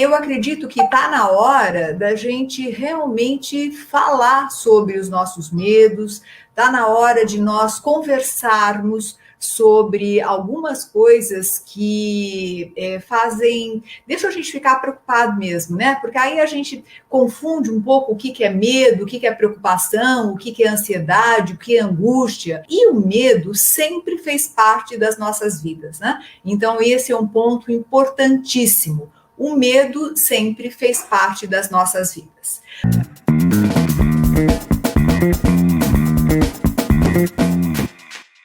Eu acredito que está na hora da gente realmente falar sobre os nossos medos, está na hora de nós conversarmos sobre algumas coisas que deixam a gente ficar preocupado mesmo, né? Porque aí a gente confunde um pouco o que é medo, o que é preocupação, o que é ansiedade, o que é angústia. E o medo sempre fez parte das nossas vidas, né? Então, esse é um ponto importantíssimo. O medo sempre fez parte das nossas vidas.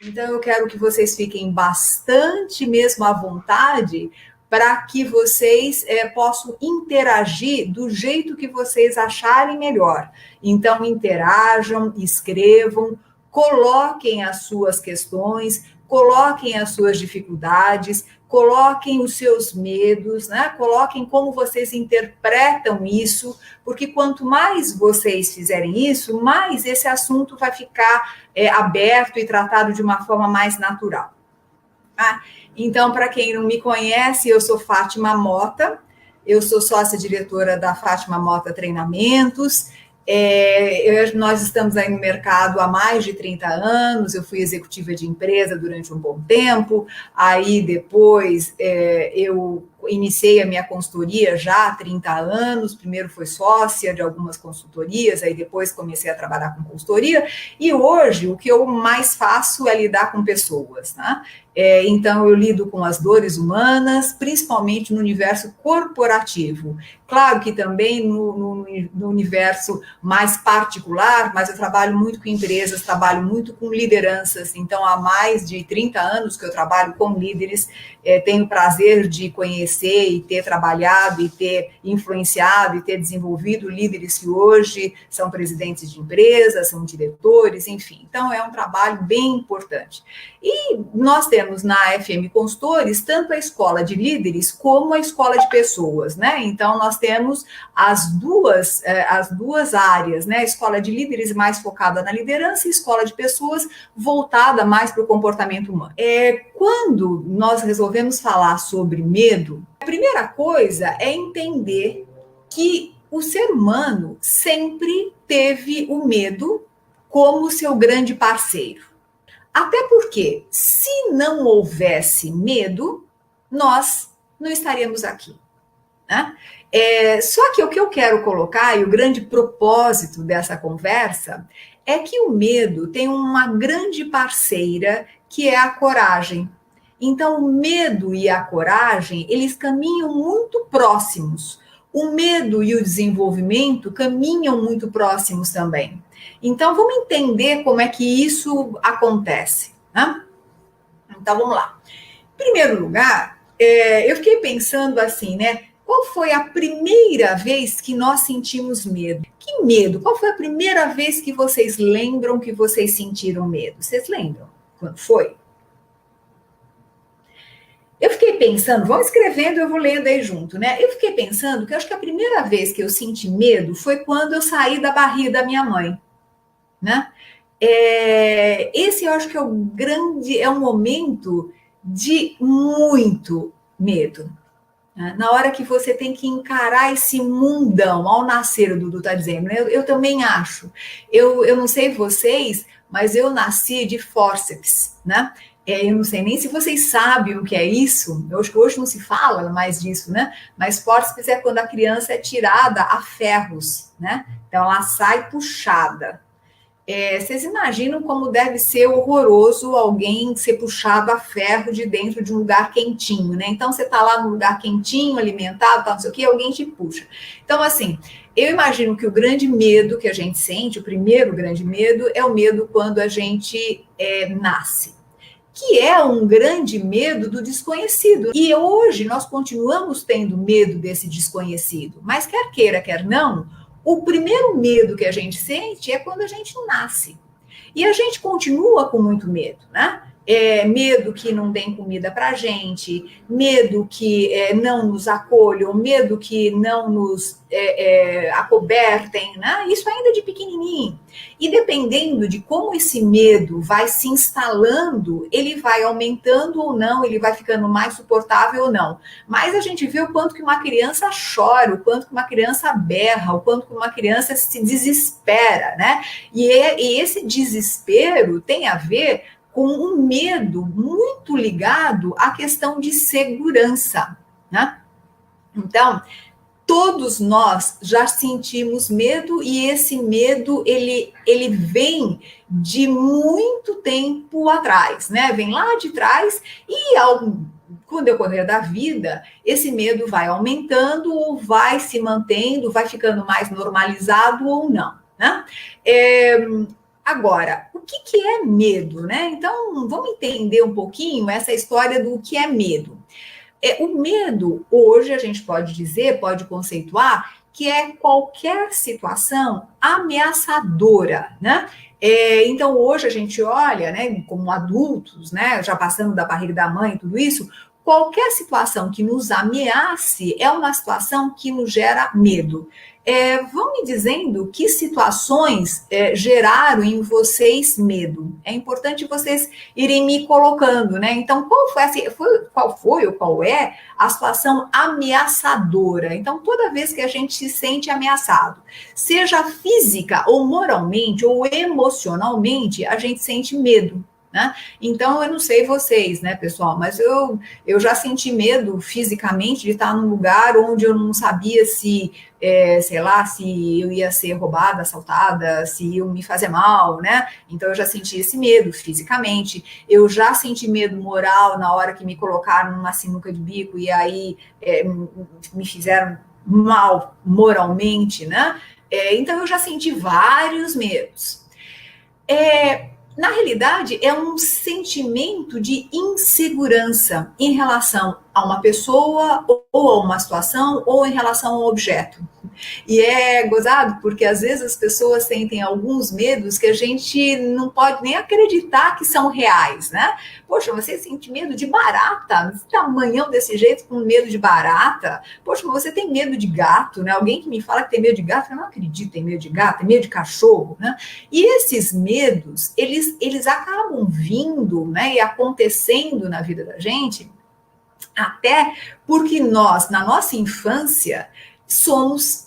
Então, eu quero que vocês fiquem bastante mesmo à vontade para que vocês possam interagir do jeito que vocês acharem melhor. Então, interajam, escrevam, coloquem as suas questões, coloquem as suas dificuldades, coloquem os seus medos, né? Coloquem como vocês interpretam isso, porque quanto mais vocês fizerem isso, mais esse assunto vai ficar aberto e tratado de uma forma mais natural. Então, para quem não me conhece, eu sou Fátima Mota, eu sou sócia-diretora da Fátima Mota Treinamentos. Nós estamos aí no mercado há mais de 30 anos, eu fui executiva de empresa durante um bom tempo, aí depois eu iniciei a minha consultoria já há 30 anos, primeiro fui sócia de algumas consultorias, aí depois comecei a trabalhar com consultoria, e hoje o que eu mais faço é lidar com pessoas, né? Então, eu lido com as dores humanas, principalmente no universo corporativo. Claro que também no universo mais particular, mas eu trabalho muito com empresas, trabalho muito com lideranças. Então, há mais de 30 anos que eu trabalho com líderes, tenho o prazer de conhecer e ter trabalhado e ter influenciado e ter desenvolvido líderes que hoje são presidentes de empresas, são diretores, enfim. Então, é um trabalho bem importante. E nós temos na FM Consultores tanto a escola de líderes como a escola de pessoas, né? Então, nós temos as duas áreas, né? A escola de líderes mais focada na liderança e a escola de pessoas voltada mais para o comportamento humano. Quando nós resolvemos falar sobre medo, a primeira coisa é entender que o ser humano sempre teve o medo como seu grande parceiro. Até porque, se não houvesse medo, nós não estaríamos aqui, né? Só que o que eu quero colocar, e o grande propósito dessa conversa, é que o medo tem uma grande parceira, que é a coragem. Então, o medo e a coragem, eles caminham muito próximos. O medo e o desenvolvimento caminham muito próximos também. Então, vamos entender como é que isso acontece, né? Então, vamos lá. Em primeiro lugar, eu fiquei pensando assim, né? Qual foi a primeira vez que nós sentimos medo? Que medo? Qual foi a primeira vez que vocês lembram que vocês sentiram medo? Vocês lembram? Quando foi? Eu fiquei pensando, vão escrevendo, eu vou lendo aí junto, né? Eu fiquei pensando que eu acho que a primeira vez que eu senti medo foi quando eu saí da barriga da minha mãe, né? Esse eu acho que é um momento de muito medo. Né? Na hora que você tem que encarar esse mundão, ao nascer, o Dudu está dizendo, né? Eu também acho. Eu não sei vocês, mas eu nasci de fórceps, né? Eu não sei nem se vocês sabem o que é isso. Eu acho que hoje não se fala mais disso, né? Mas fórceps é quando a criança é tirada a ferros, né? Então ela sai puxada. Vocês imaginam como deve ser horroroso alguém ser puxado a ferro de dentro de um lugar quentinho, né? Então, você está lá num lugar quentinho, alimentado, tal, não sei o que, alguém te puxa. Então, assim, eu imagino que o grande medo que a gente sente, o primeiro grande medo, é o medo quando a gente nasce, que é um grande medo do desconhecido. E hoje nós continuamos tendo medo desse desconhecido, mas quer queira, quer não, o primeiro medo que a gente sente é quando a gente nasce. E a gente continua com muito medo, né? medo que não deem comida para a gente, medo que não nos acolham, medo que não nos acobertem, né? Isso ainda de pequenininho. E dependendo de como esse medo vai se instalando, ele vai aumentando ou não, ele vai ficando mais suportável ou não. Mas a gente vê o quanto que uma criança chora, o quanto que uma criança berra, o quanto que uma criança se desespera, né? E esse desespero tem a ver com um medo muito ligado à questão de segurança, né? Então, todos nós já sentimos medo e esse medo, ele vem de muito tempo atrás, né? Vem lá de trás e com o decorrer da vida, esse medo vai aumentando ou vai se mantendo, vai ficando mais normalizado ou não, né? Agora, o que é medo, né? Então, vamos entender um pouquinho essa história do que é medo. O medo, hoje, a gente pode dizer, pode conceituar, que é qualquer situação ameaçadora, né? Então, hoje a gente olha, né, como adultos, né, já passando da barriga da mãe e tudo isso, qualquer situação que nos ameace é uma situação que nos gera medo. Vão me dizendo que situações geraram em vocês medo. É importante vocês irem me colocando, né? Então, qual foi ou qual é a situação ameaçadora? Então, toda vez que a gente se sente ameaçado, seja física ou moralmente ou emocionalmente, a gente sente medo. Né? Então, eu não sei vocês, né, pessoal, mas eu já senti medo fisicamente de estar num lugar onde eu não sabia se, sei lá, se eu ia ser roubada, assaltada, se iam me fazer mal, né? Então, eu já senti esse medo fisicamente. Eu já senti medo moral na hora que me colocaram numa sinuca de bico e aí me fizeram mal moralmente, né? Então, eu já senti vários medos. Na realidade, é um sentimento de insegurança em relação a uma pessoa ou a uma situação ou em relação a um objeto. E é gozado porque às vezes as pessoas sentem alguns medos que a gente não pode nem acreditar que são reais, né? Poxa, você sente medo de barata? Tamanhão desse jeito com medo de barata? Poxa, você tem medo de gato, né? Alguém que me fala que tem medo de gato, eu não acredito, tem medo de gato, tem medo de cachorro, né? E esses medos, eles acabam vindo, né, e acontecendo na vida da gente, até porque nós, na nossa infância, somos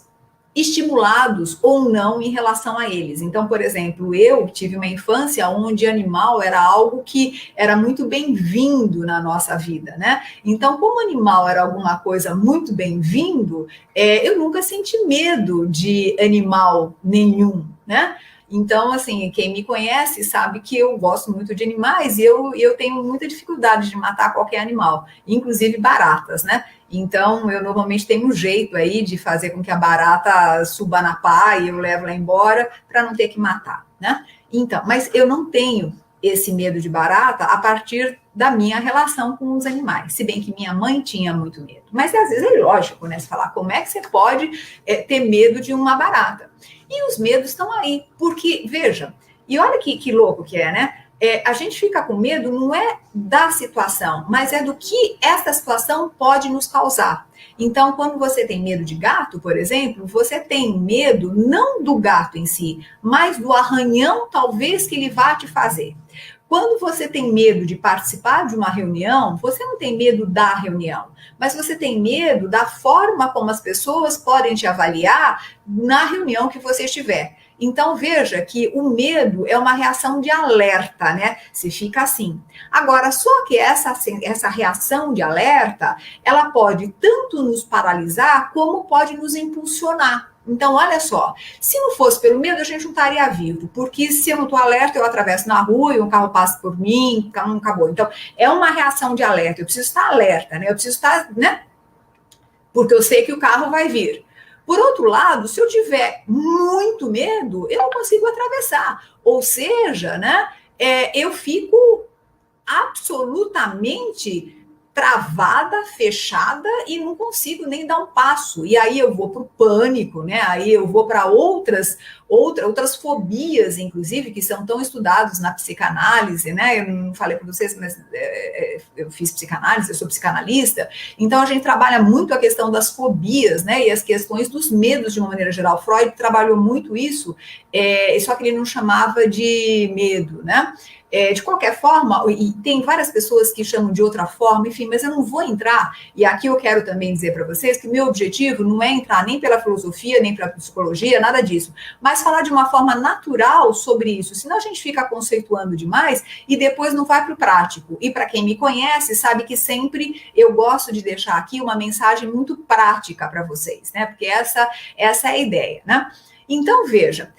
estimulados ou não em relação a eles. Então, por exemplo, eu tive uma infância onde animal era algo que era muito bem-vindo na nossa vida, né? Então, como animal era alguma coisa muito bem-vindo, eu nunca senti medo de animal nenhum, né? Então, assim, quem me conhece sabe que eu gosto muito de animais e eu tenho muita dificuldade de matar qualquer animal, inclusive baratas, né? Então, eu normalmente tenho um jeito aí de fazer com que a barata suba na pá e eu levo ela embora para não ter que matar, né? Então, mas eu não tenho esse medo de barata a partir da minha relação com os animais, se bem que minha mãe tinha muito medo. Mas às vezes é lógico, né? Você falar, como é que você pode ter medo de uma barata? E os medos estão aí, porque, veja, e olha que louco que é, né? A gente fica com medo não é da situação, mas é do que essa situação pode nos causar. Então, quando você tem medo de gato, por exemplo, você tem medo não do gato em si, mas do arranhão talvez que ele vá te fazer. Quando você tem medo de participar de uma reunião, você não tem medo da reunião, mas você tem medo da forma como as pessoas podem te avaliar na reunião que você estiver. Então, veja que o medo é uma reação de alerta, né? Se fica assim. Agora, só que essa reação de alerta, ela pode tanto nos paralisar, como pode nos impulsionar. Então, olha só, se não fosse pelo medo, a gente não estaria vivo, porque se eu não estou alerta, eu atravesso na rua e um carro passa por mim, não acabou. Então, é uma reação de alerta, eu preciso estar alerta, né? Eu preciso estar, né? Porque eu sei que o carro vai vir. Por outro lado, se eu tiver muito medo, eu não consigo atravessar. Ou seja, né, eu fico absolutamente travada, fechada e não consigo nem dar um passo. E aí eu vou para o pânico, né? Aí eu vou para outras fobias, inclusive, que são tão estudados na psicanálise, né? Eu não falei para vocês, mas eu fiz psicanálise, eu sou psicanalista, então a gente trabalha muito a questão das fobias, né? E as questões dos medos de uma maneira geral. Freud trabalhou muito isso, só que ele não chamava de medo, né? De qualquer forma, e tem várias pessoas que chamam de outra forma, enfim, mas eu não vou entrar, e aqui eu quero também dizer para vocês que o meu objetivo não é entrar nem pela filosofia, nem pela psicologia, nada disso, mas falar de uma forma natural sobre isso, senão a gente fica conceituando demais e depois não vai para o prático. E para quem me conhece, sabe que sempre eu gosto de deixar aqui uma mensagem muito prática para vocês, né? Porque essa é a ideia, né? Então, veja,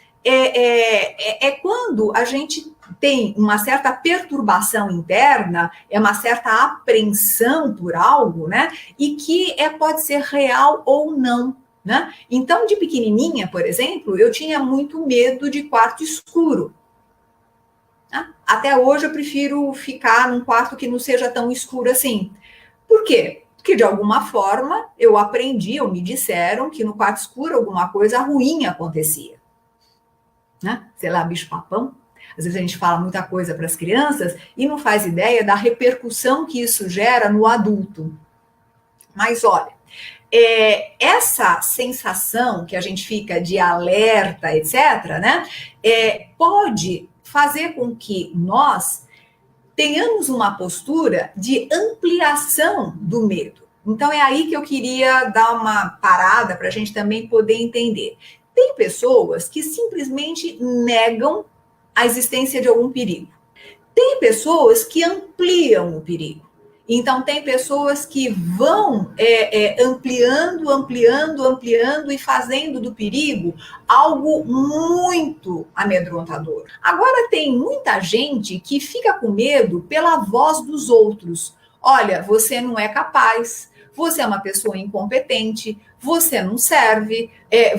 quando a gente tem uma certa perturbação interna, uma certa apreensão por algo, né? E que pode ser real ou não, né? Então, de pequenininha, por exemplo, eu tinha muito medo de quarto escuro. Né? Até hoje eu prefiro ficar num quarto que não seja tão escuro assim. Por quê? Porque, de alguma forma, eu aprendi, ou me disseram, que no quarto escuro alguma coisa ruim acontecia. Né? Sei lá, bicho-papão. Às vezes a gente fala muita coisa para as crianças e não faz ideia da repercussão que isso gera no adulto. Mas, olha, essa sensação que a gente fica de alerta, etc., né, pode fazer com que nós tenhamos uma postura de ampliação do medo. Então, é aí que eu queria dar uma parada para a gente também poder entender. Tem pessoas que simplesmente negam a existência de algum perigo. Tem pessoas que ampliam o perigo. Então, tem pessoas que vão ampliando e fazendo do perigo algo muito amedrontador. Agora, tem muita gente que fica com medo pela voz dos outros. Olha, você não é capaz, você é uma pessoa incompetente, você não serve,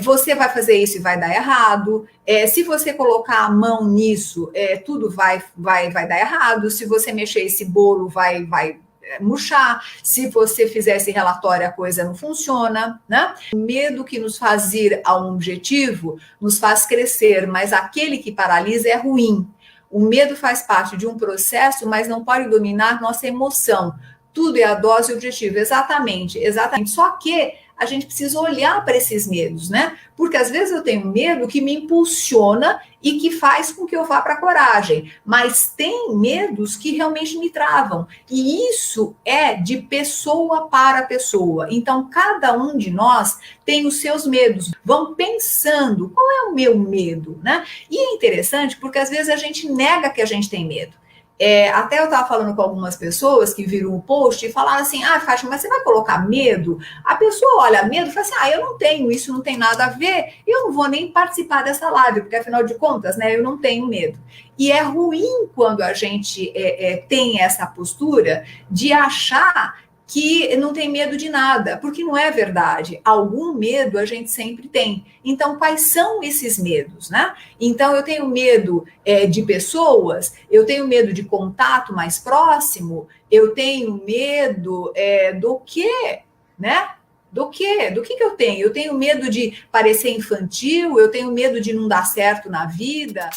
você vai fazer isso e vai dar errado, se você colocar a mão nisso, tudo vai dar errado, se você mexer esse bolo, vai murchar, se você fizer esse relatório, a coisa não funciona, né? O medo que nos faz ir a um objetivo nos faz crescer, mas aquele que paralisa é ruim. O medo faz parte de um processo, mas não pode dominar nossa emoção. Tudo é a dose e o objetivo, exatamente. Só que a gente precisa olhar para esses medos, né? Porque às vezes eu tenho medo que me impulsiona e que faz com que eu vá para a coragem, mas tem medos que realmente me travam. E isso é de pessoa para pessoa. Então, cada um de nós tem os seus medos. Vão pensando, qual é o meu medo, né? E é interessante porque às vezes a gente nega que a gente tem medo. Até eu estava falando com algumas pessoas que viram o post e falaram assim, Fátima, mas você vai colocar medo? A pessoa olha medo e fala assim, eu não tenho, isso não tem nada a ver, eu não vou nem participar dessa live, porque afinal de contas, né, eu não tenho medo. E é ruim quando a gente tem essa postura de achar que não tem medo de nada, porque não é verdade. Algum medo a gente sempre tem. Então, quais são esses medos, né? Então, eu tenho medo de pessoas, eu tenho medo de contato mais próximo, eu tenho medo do quê, né? Do quê? Do que eu tenho? Eu tenho medo de parecer infantil, eu tenho medo de não dar certo na vida.